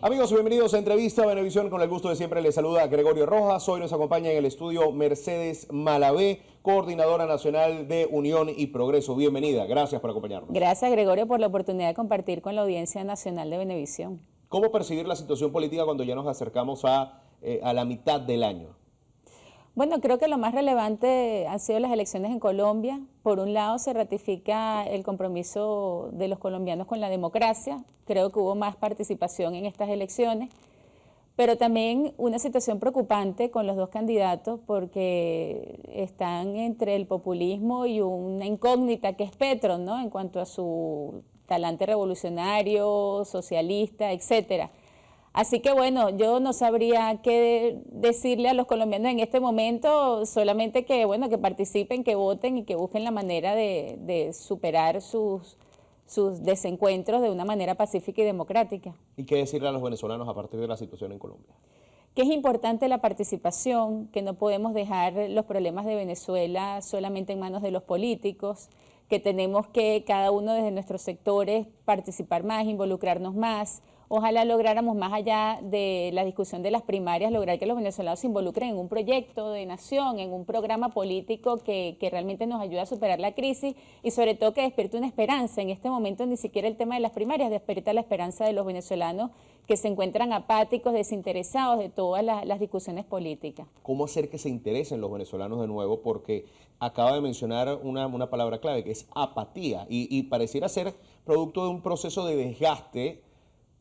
Amigos, bienvenidos a Entrevista Venevisión. Con el gusto de siempre les saluda Gregorio Rojas. Hoy nos acompaña en el estudio Mercedes Malavé, coordinadora nacional de Unión y Progreso. Bienvenida, gracias por acompañarnos. Gracias, Gregorio, por la oportunidad de compartir con la audiencia nacional de Venevisión. ¿Cómo percibir la situación política cuando ya nos acercamos a la mitad del año? Bueno, creo que lo más relevante han sido las elecciones en Colombia. Por un lado, se ratifica el compromiso de los colombianos con la democracia. Creo que hubo más participación en estas elecciones, pero también una situación preocupante con los dos candidatos porque están entre el populismo y una incógnita que es Petro, ¿no? En cuanto a su talante revolucionario, socialista, etcétera. Así que bueno, yo no sabría qué decirle a los colombianos en este momento, solamente que bueno, que participen, que voten y que busquen la manera de superar sus desencuentros de una manera pacífica y democrática. ¿Y qué decirle a los venezolanos a partir de la situación en Colombia? Que es importante la participación, que no podemos dejar los problemas de Venezuela solamente en manos de los políticos, que tenemos que cada uno desde nuestros sectores participar más, involucrarnos más. Ojalá lográramos, más allá de la discusión de las primarias, lograr que los venezolanos se involucren en un proyecto de nación, en un programa político que realmente nos ayude a superar la crisis y sobre todo que despierte una esperanza. En este momento ni siquiera el tema de las primarias despierta la esperanza de los venezolanos que se encuentran apáticos, desinteresados de todas las discusiones políticas. ¿Cómo hacer que se interesen los venezolanos de nuevo? Porque acaba de mencionar una palabra clave que es apatía y pareciera ser producto de un proceso de desgaste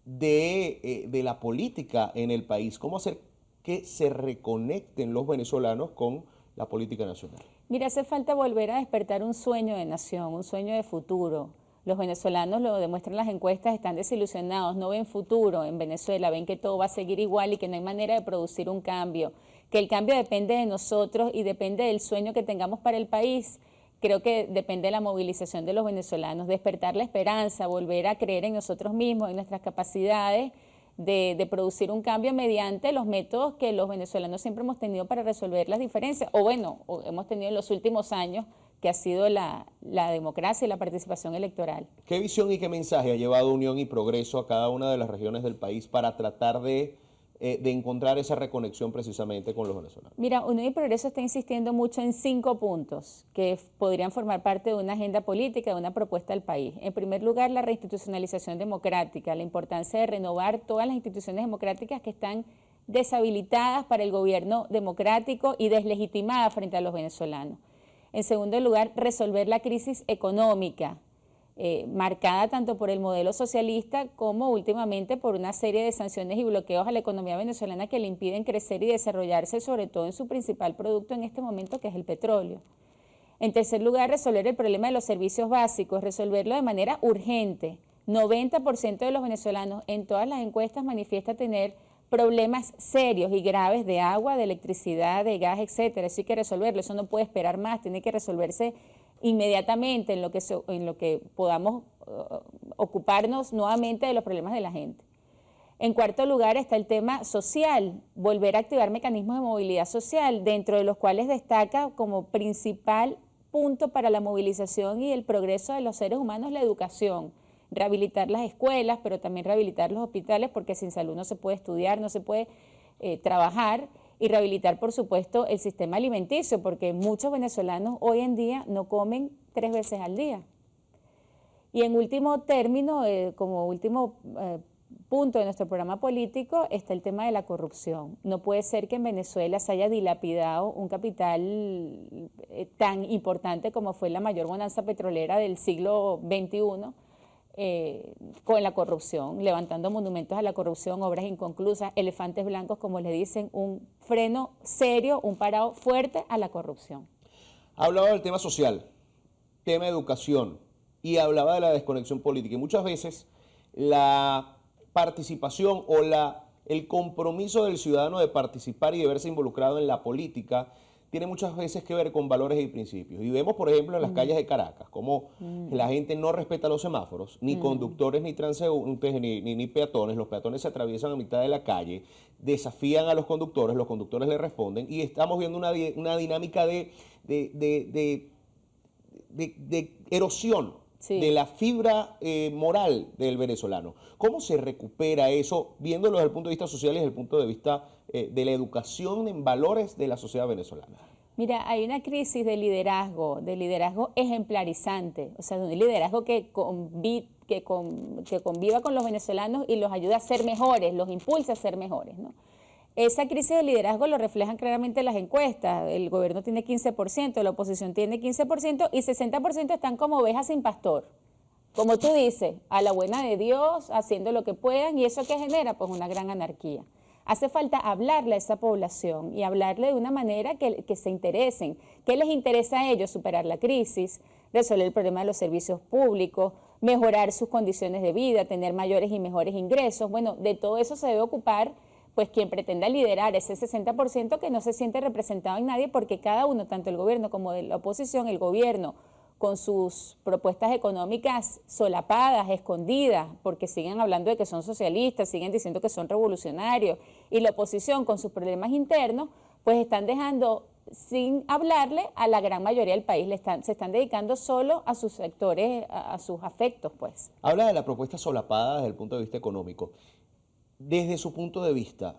de la política en el país. ¿Cómo hacer que se reconecten los venezolanos con la política nacional? Mira, hace falta volver a despertar un sueño de nación, un sueño de futuro. Los venezolanos, lo demuestran las encuestas, están desilusionados, no ven futuro en Venezuela, ven que todo va a seguir igual y que no hay manera de producir un cambio, que el cambio depende de nosotros y depende del sueño que tengamos para el país. Creo que depende de la movilización de los venezolanos, despertar la esperanza, volver a creer en nosotros mismos, en nuestras capacidades de producir un cambio mediante los métodos que los venezolanos siempre hemos tenido para resolver las diferencias, o hemos tenido en los últimos años, que ha sido la democracia y la participación electoral. ¿Qué visión y qué mensaje ha llevado Unión y Progreso a cada una de las regiones del país para tratar de encontrar esa reconexión precisamente con los venezolanos? Mira, Unión y Progreso está insistiendo mucho en 5 puntos que podrían formar parte de una agenda política, de una propuesta al país. En primer lugar, la reinstitucionalización democrática, la importancia de renovar todas las instituciones democráticas que están deshabilitadas para el gobierno democrático y deslegitimadas frente a los venezolanos. En segundo lugar, resolver la crisis económica, marcada tanto por el modelo socialista como últimamente por una serie de sanciones y bloqueos a la economía venezolana que le impiden crecer y desarrollarse, sobre todo en su principal producto en este momento, que es el petróleo. En tercer lugar, resolver el problema de los servicios básicos, resolverlo de manera urgente. 90% de los venezolanos en todas las encuestas manifiesta tener problemas serios y graves de agua, de electricidad, de gas, etcétera. Eso hay que resolverlo, eso no puede esperar más, tiene que resolverse inmediatamente en lo que podamos ocuparnos nuevamente de los problemas de la gente. En cuarto lugar está el tema social, volver a activar mecanismos de movilidad social, dentro de los cuales destaca como principal punto para la movilización y el progreso de los seres humanos la educación. Rehabilitar las escuelas, pero también rehabilitar los hospitales, porque sin salud no se puede estudiar, no se puede trabajar, y rehabilitar, por supuesto, el sistema alimenticio, porque muchos venezolanos hoy en día no comen 3 veces al día. Y en último término, como último punto de nuestro programa político, está el tema de la corrupción. No puede ser que en Venezuela se haya dilapidado un capital tan importante como fue la mayor bonanza petrolera del siglo XXI, con la corrupción, levantando monumentos a la corrupción, obras inconclusas, elefantes blancos, como le dicen, un freno serio, un parado fuerte a la corrupción. Hablaba del tema social, tema educación, y hablaba de la desconexión política. Y muchas veces la participación o el compromiso del ciudadano de participar y de verse involucrado en la política tiene muchas veces que ver con valores y principios. Y vemos, por ejemplo, en las calles de Caracas, cómo la gente no respeta los semáforos, ni conductores, ni transeúntes, ni peatones. Los peatones se atraviesan a mitad de la calle, desafían a los conductores le responden, y estamos viendo una dinámica de erosión Sí. de la fibra moral del venezolano. ¿Cómo se recupera eso, viéndolo desde el punto de vista social y desde el punto de vista de la educación en valores de la sociedad venezolana? Mira, hay una crisis de liderazgo ejemplarizante, o sea, de un liderazgo que conviva con los venezolanos y los ayude a ser mejores, los impulsa a ser mejores, ¿no? Esa crisis de liderazgo lo reflejan claramente las encuestas. El gobierno tiene 15%, la oposición tiene 15% y 60% están como ovejas sin pastor. Como tú dices, a la buena de Dios, haciendo lo que puedan, ¿y eso qué genera? Pues una gran anarquía. Hace falta hablarle a esa población y hablarle de una manera que se interesen. ¿Qué les interesa a ellos? Superar la crisis, resolver el problema de los servicios públicos, mejorar sus condiciones de vida, tener mayores y mejores ingresos. Bueno, de todo eso se debe ocupar pues quien pretenda liderar ese 60% que no se siente representado en nadie, porque cada uno, tanto el gobierno como de la oposición, el gobierno con sus propuestas económicas solapadas, escondidas, porque siguen hablando de que son socialistas, siguen diciendo que son revolucionarios, y la oposición con sus problemas internos, pues están dejando sin hablarle a la gran mayoría del país, se están dedicando solo a sus sectores, a sus afectos, pues. Habla de la propuesta solapada desde el punto de vista económico. Desde su punto de vista,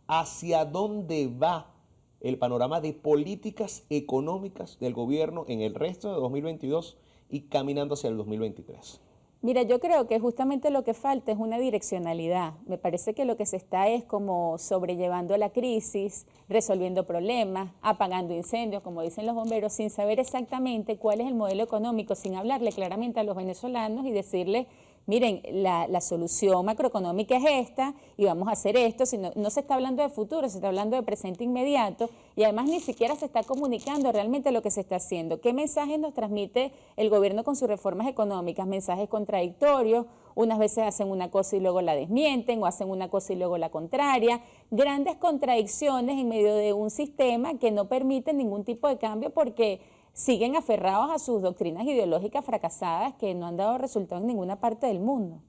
¿hacia dónde va el panorama de políticas económicas del gobierno en el resto de 2022 y caminando hacia el 2023? Mira, yo creo que justamente lo que falta es una direccionalidad. Me parece que lo que se está es como sobrellevando la crisis, resolviendo problemas, apagando incendios, como dicen los bomberos, sin saber exactamente cuál es el modelo económico, sin hablarle claramente a los venezolanos y decirles, miren, la solución macroeconómica es esta y vamos a hacer esto. Sino, no se está hablando de futuro, se está hablando de presente inmediato y además ni siquiera se está comunicando realmente lo que se está haciendo. ¿Qué mensajes nos transmite el gobierno con sus reformas económicas? Mensajes contradictorios, unas veces hacen una cosa y luego la desmienten o hacen una cosa y luego la contraria. Grandes contradicciones en medio de un sistema que no permite ningún tipo de cambio porque siguen aferrados a sus doctrinas ideológicas fracasadas que no han dado resultado en ninguna parte del mundo.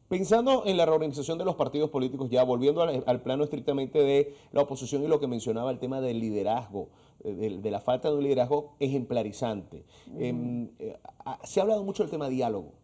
Pensando en la reorganización de los partidos políticos, ya volviendo al plano estrictamente de la oposición y lo que mencionaba el tema del liderazgo, de la falta de un liderazgo ejemplarizante. Se ha hablado mucho del tema diálogo.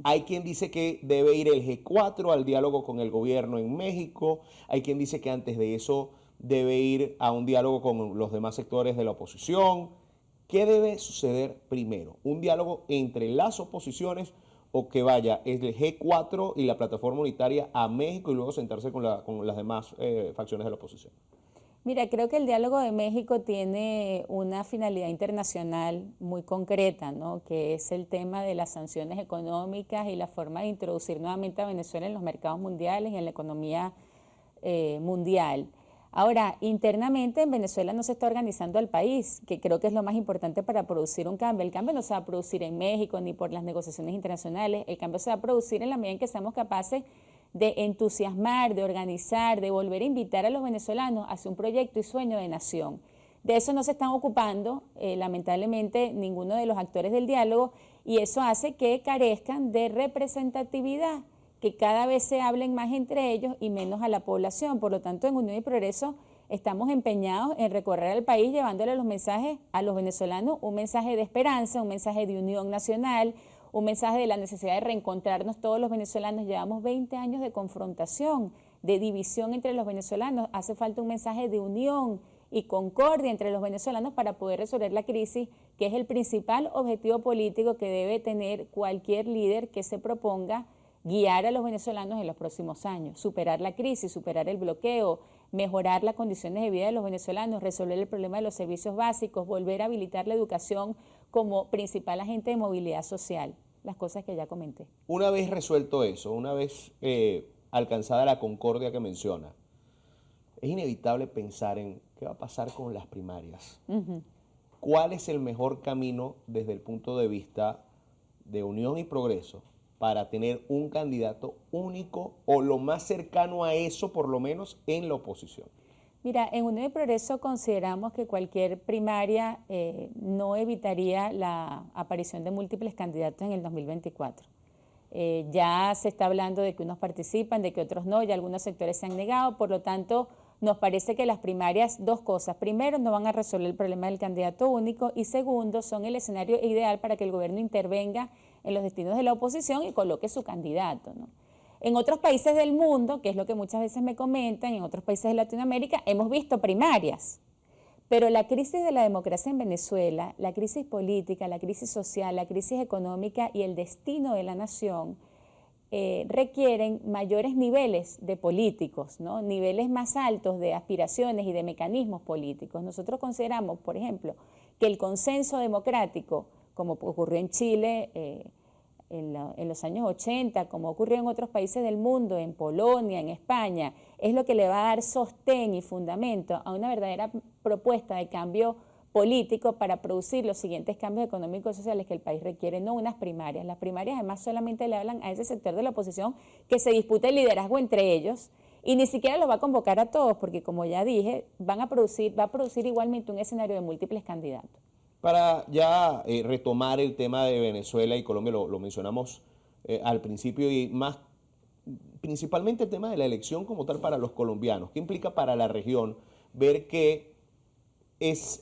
Hay quien dice que debe ir el G4 al diálogo con el gobierno en México, hay quien dice que antes de eso debe ir a un diálogo con los demás sectores de la oposición. ¿Qué debe suceder primero? ¿Un diálogo entre las oposiciones o que vaya el G4 y la plataforma unitaria a México y luego sentarse con las demás facciones de la oposición? Mira, creo que el diálogo de México tiene una finalidad internacional muy concreta, ¿no? Que es el tema de las sanciones económicas y la forma de introducir nuevamente a Venezuela en los mercados mundiales y en la economía mundial. Ahora, internamente en Venezuela no se está organizando al país, que creo que es lo más importante para producir un cambio. El cambio no se va a producir en México ni por las negociaciones internacionales, el cambio se va a producir en la medida en que seamos capaces de entusiasmar, de organizar, de volver a invitar a los venezolanos hacia un proyecto y sueño de nación. De eso no se están ocupando, lamentablemente, ninguno de los actores del diálogo y eso hace que carezcan de representatividad, que cada vez se hablen más entre ellos y menos a la población. Por lo tanto, en Unión y Progreso estamos empeñados en recorrer el país llevándole los mensajes a los venezolanos, un mensaje de esperanza, un mensaje de unión nacional, un mensaje de la necesidad de reencontrarnos todos los venezolanos. Llevamos 20 años de confrontación, de división entre los venezolanos. Hace falta un mensaje de unión y concordia entre los venezolanos para poder resolver la crisis, que es el principal objetivo político que debe tener cualquier líder que se proponga guiar a los venezolanos en los próximos años, superar la crisis, superar el bloqueo, mejorar las condiciones de vida de los venezolanos, resolver el problema de los servicios básicos, volver a habilitar la educación como principal agente de movilidad social, las cosas que ya comenté. Una vez resuelto eso, una vez alcanzada la concordia que menciona, es inevitable pensar en qué va a pasar con las primarias. ¿Cuál es el mejor camino desde el punto de vista de Unión y Progreso para tener un candidato único o lo más cercano a eso, por lo menos, en la oposición? Mira, en Unión y Progreso consideramos que cualquier primaria no evitaría la aparición de múltiples candidatos en el 2024. Ya se está hablando de que unos participan, de que otros no, ya algunos sectores se han negado, por lo tanto, Nos parece que las primarias, dos cosas. Primero, no van a resolver el problema del candidato único y segundo, son el escenario ideal para que el gobierno intervenga en los destinos de la oposición y coloque su candidato, ¿no? En otros países del mundo, que es lo que muchas veces me comentan, en otros países de Latinoamérica, hemos visto primarias. Pero la crisis de la democracia en Venezuela, la crisis política, la crisis social, la crisis económica y el destino de la nación requieren mayores niveles de políticos, ¿no? Niveles más altos de aspiraciones y de mecanismos políticos. Nosotros consideramos, por ejemplo, que el consenso democrático, como ocurrió en Chile en los años 80, como ocurrió en otros países del mundo, en Polonia, en España, es lo que le va a dar sostén y fundamento a una verdadera propuesta de cambio político para producir los siguientes cambios económicos y sociales que el país requiere, no unas primarias. Las primarias además solamente le hablan a ese sector de la oposición que se disputa el liderazgo entre ellos y ni siquiera los va a convocar a todos porque, como ya dije, va a producir igualmente un escenario de múltiples candidatos. Para ya retomar el tema de Venezuela y Colombia, lo mencionamos al principio y más principalmente el tema de la elección como tal para los colombianos. ¿Qué implica para la región ver que es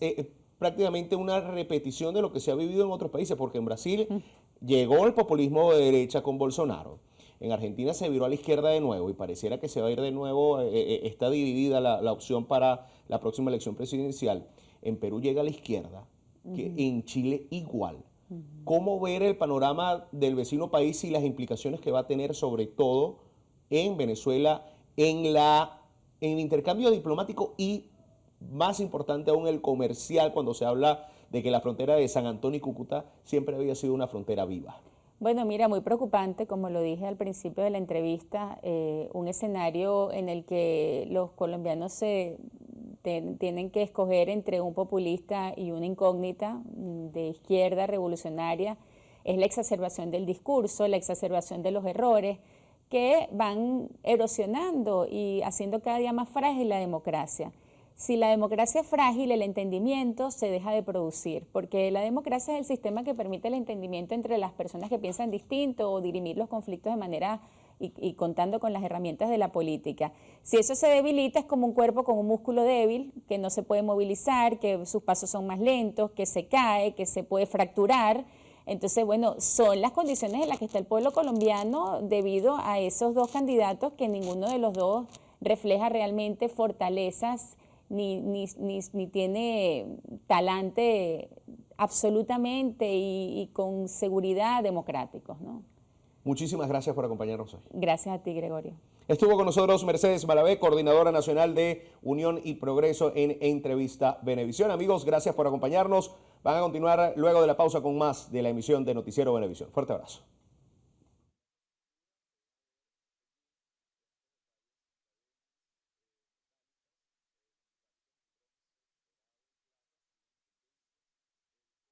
prácticamente una repetición de lo que se ha vivido en otros países? Porque en Brasil llegó el populismo de derecha con Bolsonaro. En Argentina se viró a la izquierda de nuevo y pareciera que se va a ir de nuevo, está dividida la opción para la próxima elección presidencial. En Perú llega a la izquierda, que en Chile igual. ¿Cómo ver el panorama del vecino país y las implicaciones que va a tener sobre todo en Venezuela en el intercambio diplomático y más importante aún el comercial cuando se habla de que la frontera de San Antonio y Cúcuta siempre había sido una frontera viva? Bueno, mira, muy preocupante, como lo dije al principio de la entrevista, un escenario en el que los colombianos tienen que escoger entre un populista y una incógnita de izquierda revolucionaria. Es la exacerbación del discurso, la exacerbación de los errores que van erosionando y haciendo cada día más frágil la democracia. Si la democracia es frágil, el entendimiento se deja de producir, porque la democracia es el sistema que permite el entendimiento entre las personas que piensan distinto o dirimir los conflictos de manera y contando con las herramientas de la política. Si eso se debilita, es como un cuerpo con un músculo débil, que no se puede movilizar, que sus pasos son más lentos, que se cae, que se puede fracturar. Entonces, bueno, son las condiciones en las que está el pueblo colombiano debido a esos dos candidatos que ninguno de los dos refleja realmente fortalezas ni tiene talante absolutamente y con seguridad democráticos, ¿no? Muchísimas gracias por acompañarnos hoy. Gracias a ti, Gregorio. Estuvo con nosotros Mercedes Malavé, coordinadora nacional de Unión y Progreso en Entrevista Venevisión. Amigos, gracias por acompañarnos. Van a continuar luego de la pausa con más de la emisión de Noticiero Venevisión. Fuerte abrazo.